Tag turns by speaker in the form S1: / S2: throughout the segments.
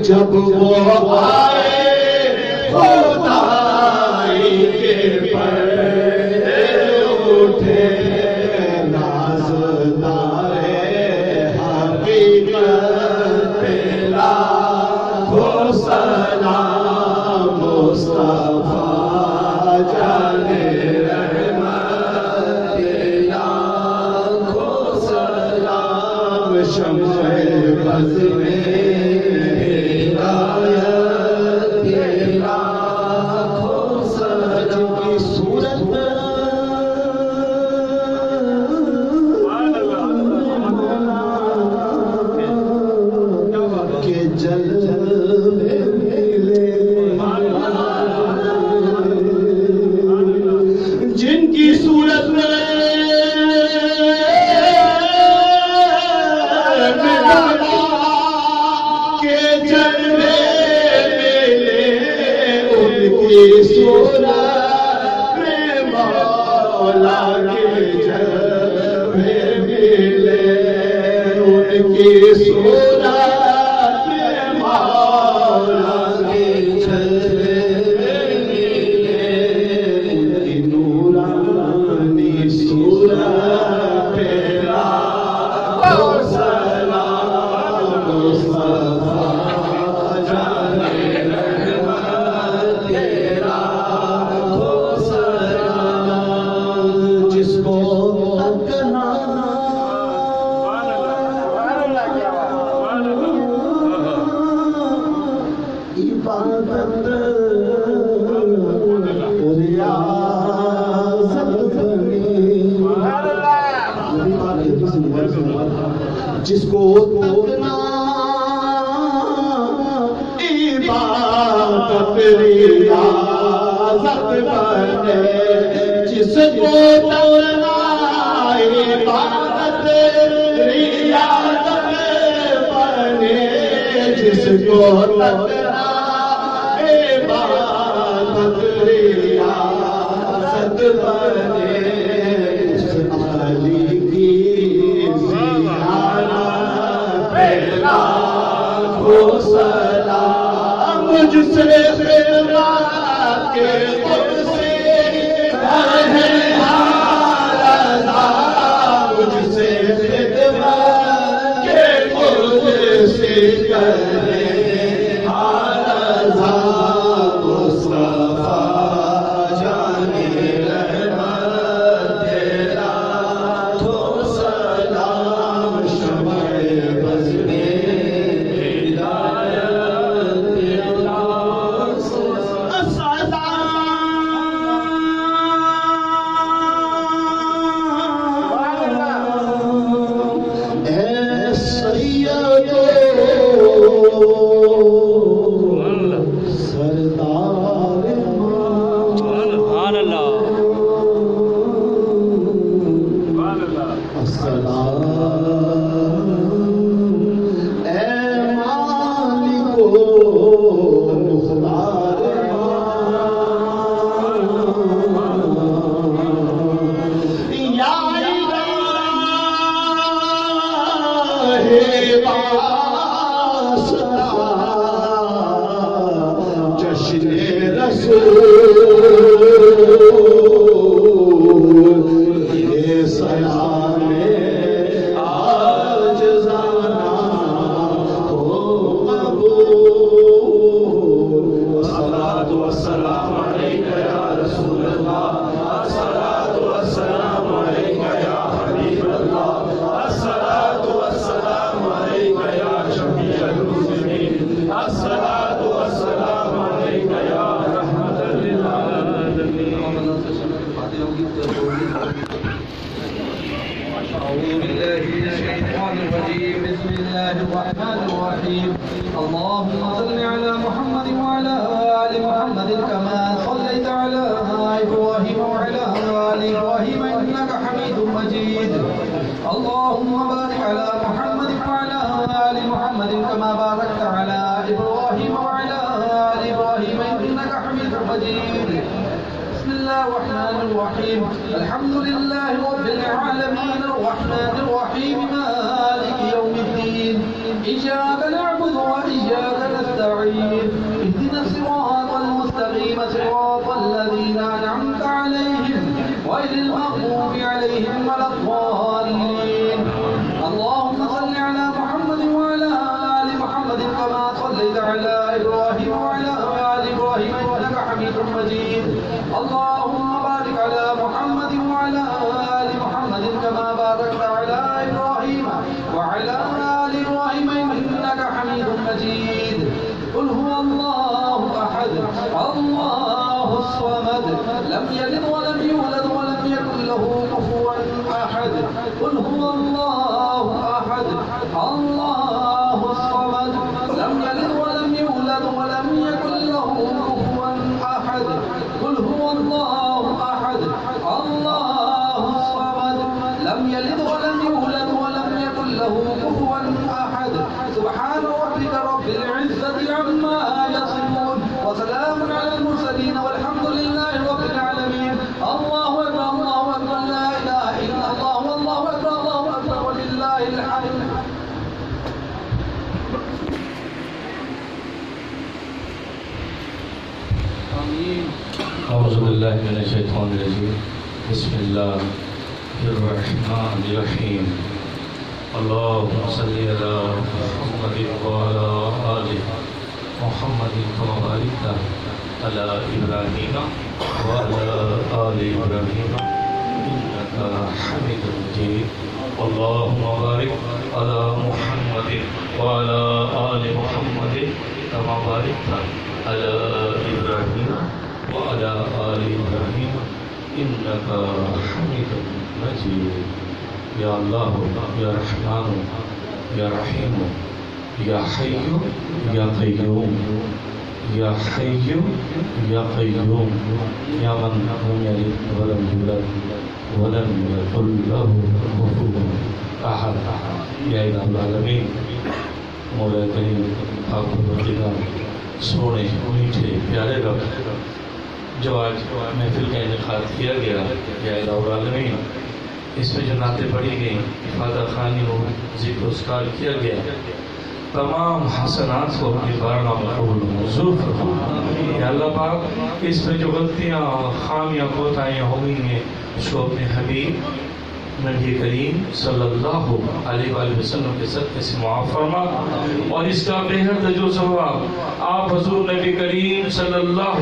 S1: جب وہ آئے خدائی کے پردے اٹھے نازدار حقیقت پہ لاکھوں سلام مصطفیٰ جانے رحمت لاکھوں سلام شمع بز میں جس کو تکنا عبادت ریاضت بنے جس کو تکنا عبادت ریاضت بنے جس کو تکنا عبادت ریاضت بنے اس علی کی زیارت پہ ہو سلام مجھ سے خدمت کے خود سے ہے رضا مجھ سے خدمت کے خود سے کرے رضا مصطفیٰ جانے رحمت تیرا تو سلام شمع بز میں
S2: اللهم صل على محمد وعلى آل محمد كما صليت على إبراهيم وعلى آل إبراهيم إنك حميد مجيد. اللهم بارك على محمد وعلى آل محمد كما باركت على إبراهيم وعلى آل إبراهيم إنك حميد مجيد. بسم الله الرحمن الرحيم. الحمد لله رب العالمين الرحمن الرحيم مالك يوم الدين. إياك نعبد وإياك نستعين. اهدنا الصراط المستقيم صراط الذين أنعمت عليهم غير المغضوب عليهم ولا الضالين. اللهم صل على محمد وعلى آل محمد كما صليت على إبراهيم وعلى آل إبراهيم إنك حميد مجيد. اللهم بارك على محمد وعلى آل محمد كما باركت على إبراهيم وعلى آل إبراهيم إنك حميد مجيد. قل هو الله أحد الله الصمد لم يلد ولم يولد ولم يكن له كفوا أحد. قل هو الله أحد الله الصمد لم يلد ولم يولد ولم يكن له كفوا أحد. قل هو الله أحد الله الصمد لم يلد ولم يولد ولم يكن له كفوا أحد. سبحان ربك رب العزة عما يصفون وسلام على المرسلين والحمد لله رب العالمين. الله أكبر الله أكبر لا إله إلا الله والله أكبر الله أكبر ولله الحمد. آمين.
S3: أعوذ بالله من الشيطان الرجيم. بسم الله الرحمن الرحيم. اللهم صل على محمد وعلى آل محمد كما باركت على إبراهيم وعلى آل إبراهيم إنك حميد مجيد. اللهم بارك على محمد وعلى آل محمد كما باركت على إبراهيم وعلى آل إبراهيم إنك حميد مجيد. يا الله يا رحمن يا رحيم يا حي يا قيوم يا حي يا قيوم يا من لم يلد ولم يولد ولم يكن له كفوا أحد. يا إله العالمين مولا کریم آپ کو سونے میٹھے پیارے رب جو آج محفل کا انعقاد کیا گیا یا الہ العالمین اس میں جو نعتیں پڑھی گئیں افادہ خوانی و ذکر و اذکار کیا گیا تمام حسنات کو اپنی بارگاہ میں قبول و منظور فرما۔ یا اللہ پاک اس میں جو غلطیاں خامیاں کوتاہیاں ہو گئی ہیں اس کو اپنے حبیب نبی کریم صلی اللہ علیہ وآلہ وسلم کے صدقے سے معاف فرما، اور اس کا بہتر جو ثواب آپ حضور نبی کریم صلی اللہ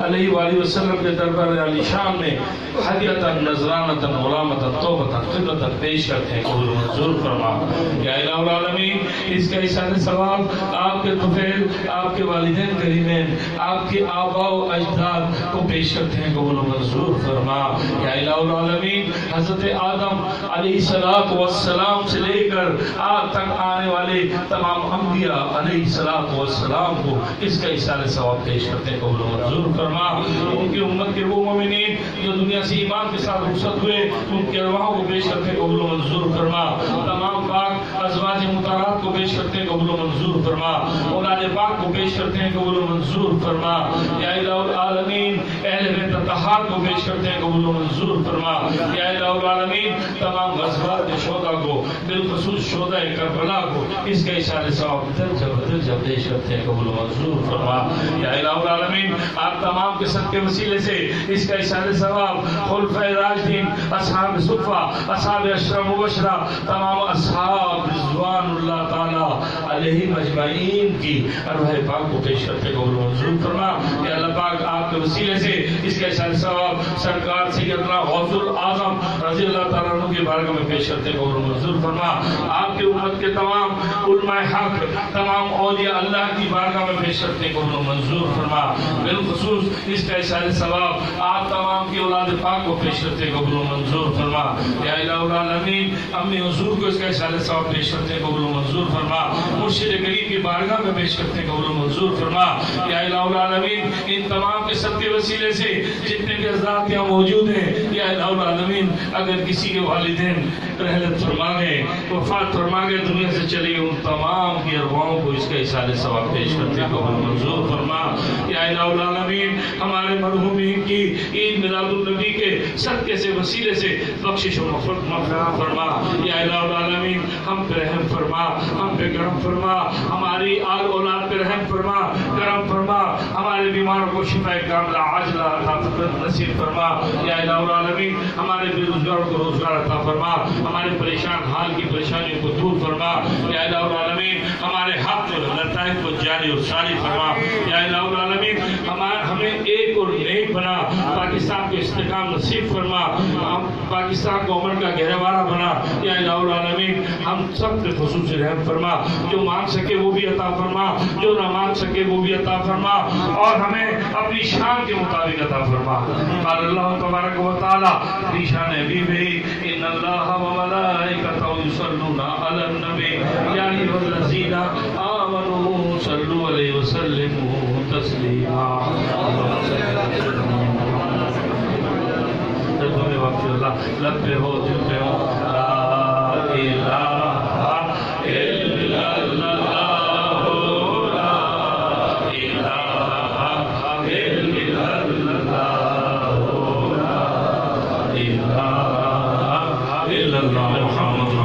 S3: علیہ وآلہ وسلم کے دربار عالی شان میں ہدیۃً نذرانۃً غلامۃً توبۃً خدمۃً پیش کرتے ہیں، قبول منظور فرما۔ یا الہ العالمین اس کا اشارہ ثواب آپ کے طفیل، آپ کے والدین کریمین، آپ کے آباء و اجداد کو پیش کرتے ہیں، قبول منظور فرما۔ یا الہ العالمین حضرت آدم علیہ السلام سے لے کر آج تک آنے والے تمام انبیاء علیہ السلام کو اس کا اشارہ ثواب پیش کرتے ہیں، قبول منظور فرما۔ ان کی امت کے وہ مومنین جو دنیا سے ایمان کے ساتھ رخصت ہوئے ان کے ارواحوں کو پیش کرتے ہیں، قبول منظور فرما۔ تمام پاک ازواج مطہرات کو پیش کرتے ہیں، قبول منظور فرما۔ اولاد پاک کو پیش کرتے ہیں، قبول منظور فرما۔ یا الہ العالمین اہل بیت اطہار کو پیش کرتے ہیں، قبول منظور فرما۔ یا الہ العالمین تمام غزوات کے شہداء کو بالخصوص شہداء کربلا کو اس کا اشارہ ثواب درجہ بدرجہ پیش کرتے ہیں، قبول منظور فرما۔ یا الہ العالمین آپ تمام کے صدقے وسیلے سے اس کا اشارہ ثواب خلفائے راشدین، اصحاب صفہ، اصحاب عشرہ مبشرہ، تمام اصحاب رضوان اللہ تعالی علیہم اجمعین کی ارواح پاک کو پیش کرتے ہیں، قبول منظور فرما۔ یا اللہ پاک آپ کے وسیلے سے اس کا اشارہ ثواب سرکار سیدنا غوث الاعظم رضی اللہ تعالیٰ عنہ کے بارگاہ میں پیش کرتے ہیں، قبول منظور فرما۔ آپ کی امت کے تمام علماء حق، تمام اولیاء اللہ کی بارگاہ میں پیش کرتے ہیں، قبول منظور فرما۔ بالخصوص اس کا اشارہ ثواب آپ تمام کی اولاد پاک کو پیش کرتے ہیں، قبول منظور فرما۔ یا الہ العالمین امی حضور کو اس کا اشارہ ثواب پیش کرتے ہیں، قبول منظور فرما۔ مرشد کریم کی بارگاہ میں پیش کرتے ہیں، قبول منظور فرما۔ یا الہ العالمین ان تمام کے صدقے وسیلے سے جتنے بھی حضرات یہاں موجود ہیں، یا الہ العالمین اگر کسی کے والدین رحلت فرما گئے، وفات فرما گئے، دنیا سے چلے گئے، ان تمام کی ارواحوں کو اس کا اشارہ ثواب پیش کرتے ہیں، قبول منظور فرما۔ یا الہ العالمین ہمارے مرحومین کی عید میلاد النبی کے صدقے سے وسیلے سے بخشش و مغفرت فرما۔ یا الہ العالمین ہم پہ رحم فرما، ہم پہ کرم فرما، ہماری آل اولاد پہ رحم فرما، کرم فرما، ہمارے بیماروں کو شفا کاملہ عاجلہ عطا نصیب فرما۔ یا الہ العالمین ہمارے بے روزگاروں کو روزگار عطا فرما، ہمارے پریشان حال کی پریشانیوں کو دور فرما۔ یا الہ العالمین ہمارے حق لطائف کو جاری اور ساری فرما۔ یا الہ العالمین ہمیں ایک اور نیک بنا، پاکستان کو استحکام نصیب فرما، ہم پاکستان کو امن کا گہوارہ بنا۔ یا الہ العالمین ہم سب پہ خصوصی رحم فرما، جو مانگ سکے وہ بھی عطا فرما، جو نہ مانگ سکے وہ بھی عطا فرما، اور ہمیں اپنی شان کے مطابق عطا فرما۔ قال اللہ تبارک و تعالی فی شان حبیبہ ان اللہ و ملائکتہ یصلون علی النبی یا ایھا الذین آمنوا صلوا علیہ وسلموا تسلیما۔ لب پہ ہو دل پہ ہو لا الہ